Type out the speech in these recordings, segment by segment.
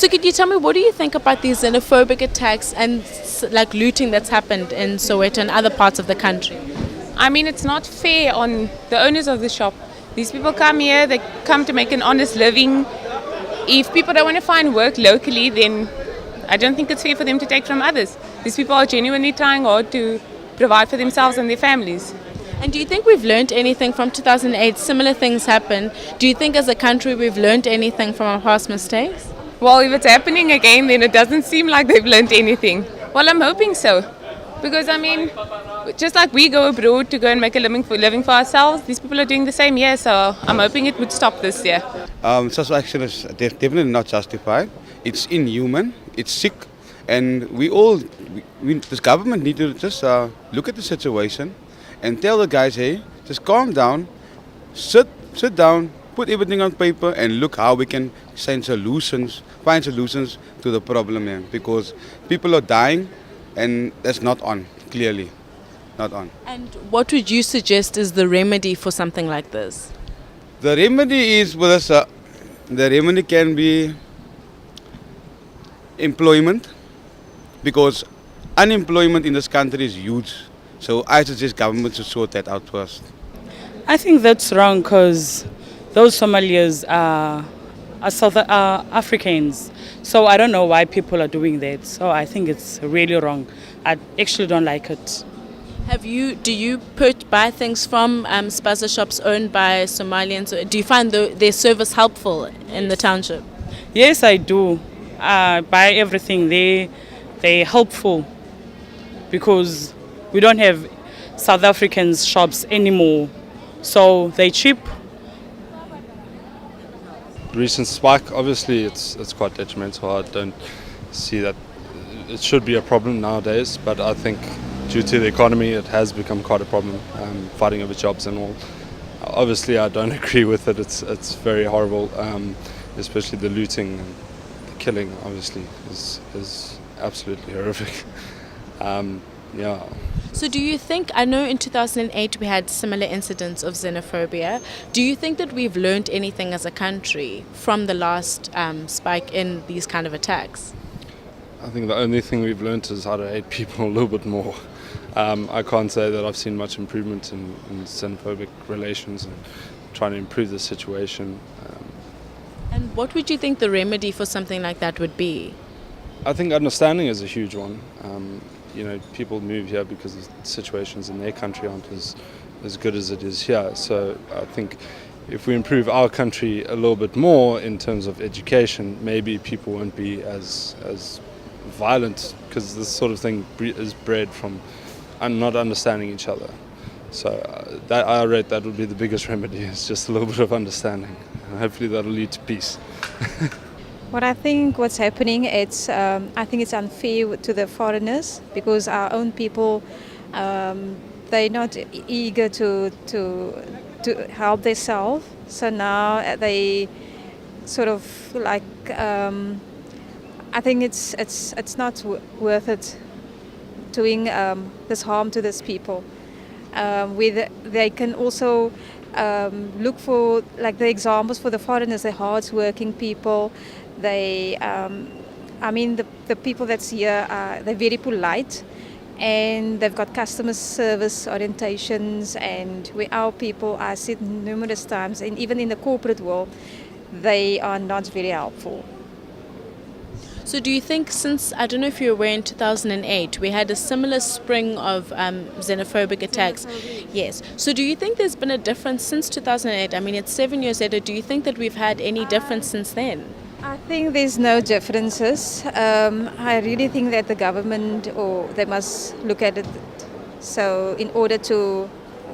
So could you tell me, what do you think about these xenophobic attacks and like looting that's happened in Soweto and other parts of the country? I mean, it's not fair on the owners of the shop. These people come here, they come to make an honest living. If people don't want to find work locally, then I don't think it's fair for them to take from others. These people are genuinely trying hard to provide for themselves and their families. And do you think we've learned anything from 2008? Similar things happen. Do you think as a country we've learned anything from our past mistakes? Well, if it's happening again, then it doesn't seem like they've learned anything. Well, I'm hoping so. Because, I mean, just like we go abroad to go and make a living for ourselves, these people are doing the same here, so I'm hoping it would stop this year. Such action is definitely not justified. It's inhuman, it's sick, and this government need to just look at the situation and tell the guys, hey, just calm down, sit down, put everything on paper and look how we can find solutions to the problem here, because people are dying and that's not on, clearly, not on. And what would you suggest is the remedy for something like this? The remedy is with us, the remedy can be employment, because unemployment in this country is huge. So I suggest government to sort that out first. I think that's wrong because those Somalis are Africans. So I don't know why people are doing that. So I think it's really wrong. I actually don't like it. Do you buy things from spaza shops owned by Somalians? Do you find their service helpful in the township? Yes, I do. I buy everything. They're helpful because we don't have South African shops anymore. So they're cheap. Recent spike, obviously it's quite detrimental. I don't see that it should be a problem nowadays, but I think due to the economy it has become quite a problem, fighting over jobs and all. Obviously I don't agree with it. It's very horrible, especially the looting and the killing obviously is absolutely horrific. Yeah. So do you think, I know in 2008 we had similar incidents of xenophobia, do you think that we've learned anything as a country from the last spike in these kind of attacks? I think the only thing we've learned is how to hate people a little bit more. I can't say that I've seen much improvement in xenophobic relations and trying to improve the situation. And what would you think the remedy for something like that would be? I think understanding is a huge one. People move here because the situations in their country aren't as good as it is here. So I think if we improve our country a little bit more in terms of education, maybe people won't be as violent, because this sort of thing is bred from not understanding each other. So that I rate that would be the biggest remedy, is just a little bit of understanding. And hopefully that'll lead to peace. What I think what's happening, I think it's unfair to the foreigners, because our own people, they're not eager to help themselves. So now they sort of like, I think it's not worth it doing this harm to these people. They can also look for like the examples for the foreigners, the hard-working people. They, the people that's here, they're very polite, and they've got customer service orientations. And where our people are said numerous times, and even in the corporate world, they are not very helpful. So do you think, since, I don't know if you're aware, in 2008 we had a similar spring of xenophobic attacks? Yes. So do you think there's been a difference since 2008? I mean, it's 7 years later. Do you think that we've had any difference since then? I think there's no differences. I really think that the government, they must look at it. So in order to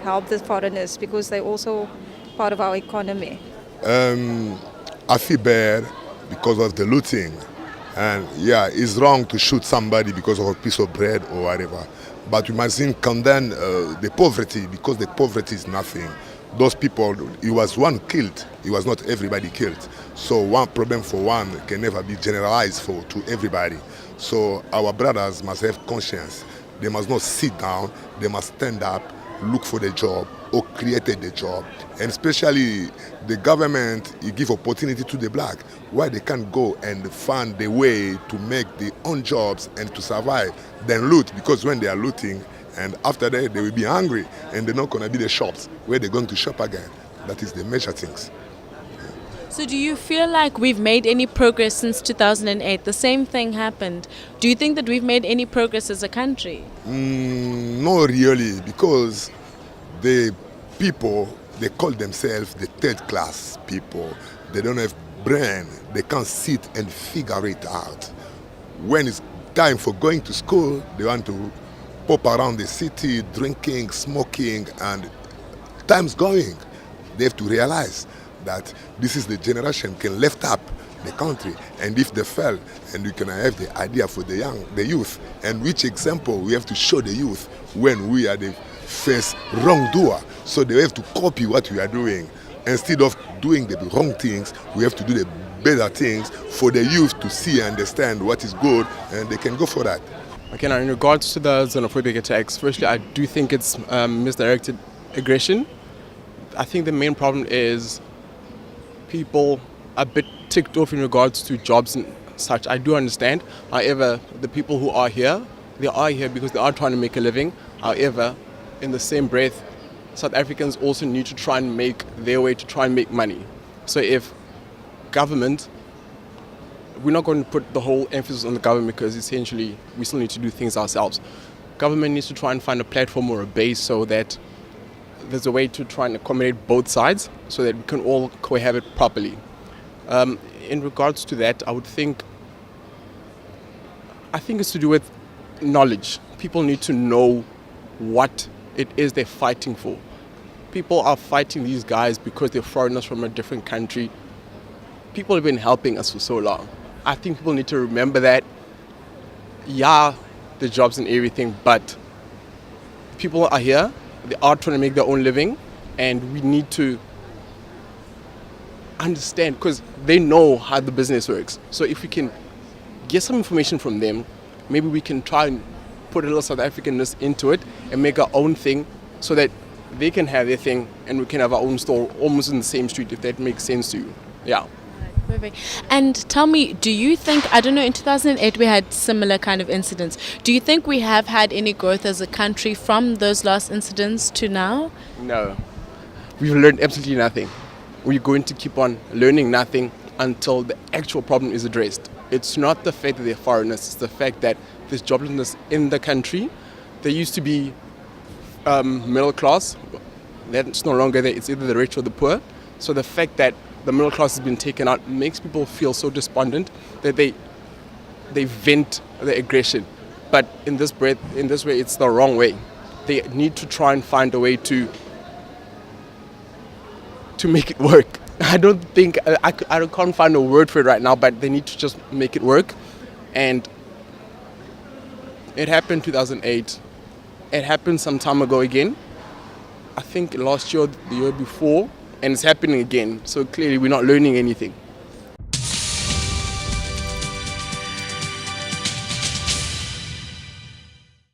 help the foreigners, because they're also part of our economy. I feel bad because of the looting. And yeah, it's wrong to shoot somebody because of a piece of bread or whatever. But we mustn't condemn the poverty, because the poverty is nothing. Those people, it was one killed, it was not everybody killed. So one problem for one can never be generalized to everybody. So our brothers must have conscience. They must not sit down, they must stand up look for the job or created the job. And especially the government, you give opportunity to the black, why they can't go and find the way to make their own jobs and to survive, then loot, because when they are looting, and after that they will be hungry and they're not going to be the shops where they're going to shop again. That is the major things. So do you feel like we've made any progress since 2008? The same thing happened. Do you think that we've made any progress as a country? Not really, because the people, they call themselves the third class people. They don't have brain. They can't sit and figure it out. When it's time for going to school, they want to pop around the city, drinking, smoking, and time's going. They have to realize that this is the generation can lift up the country, and if they fail, and we can have the idea for the youth, and which example we have to show the youth when we are the first wrongdoer. So they have to copy what we are doing. Instead of doing the wrong things, we have to do the better things for the youth to see and understand what is good, and they can go for that. Okay, now in regards to the xenophobic attacks, firstly, I do think it's misdirected aggression. I think the main problem is people are a bit ticked off in regards to jobs and such. I do understand. However, the people who are here, they are here because they are trying to make a living. However, in the same breath, South Africans also need to try and make their way to try and make money. So if government, we're not going to put the whole emphasis on the government because essentially we still need to do things ourselves. Government needs to try and find a platform or a base so that there's a way to try and accommodate both sides so that we can all cohabit properly. In regards to that, I think it's to do with knowledge. People need to know what it is they're fighting for. People are fighting these guys because they're foreigners from a different country. People have been helping us for so long. I think people need to remember that, yeah, the jobs and everything, but people are here. They are trying to make their own living, and we need to understand because they know how the business works. So if we can get some information from them, maybe we can try and put a little South Africanness into it and make our own thing so that they can have their thing and we can have our own store almost in the same street, if that makes sense to you. Yeah. Perfect. And tell me, do you think, I don't know, in 2008 we had similar kind of incidents. Do you think we have had any growth as a country from those last incidents to now? No. We've learned absolutely nothing. We're going to keep on learning nothing until the actual problem is addressed. It's not the fact that they're foreigners, it's the fact that there's joblessness in the country. There used to be middle class. That's no longer there. It's either the rich or the poor. So the fact that the middle class has been taken out makes people feel so despondent that they vent their aggression. But in this way, it's the wrong way. They need to try and find a way to make it work. I don't think, I can't find a word for it right now, but they need to just make it work. And it happened 2008. It happened some time ago again. I think last year, the year before, and it's happening again. So clearly we're not learning anything.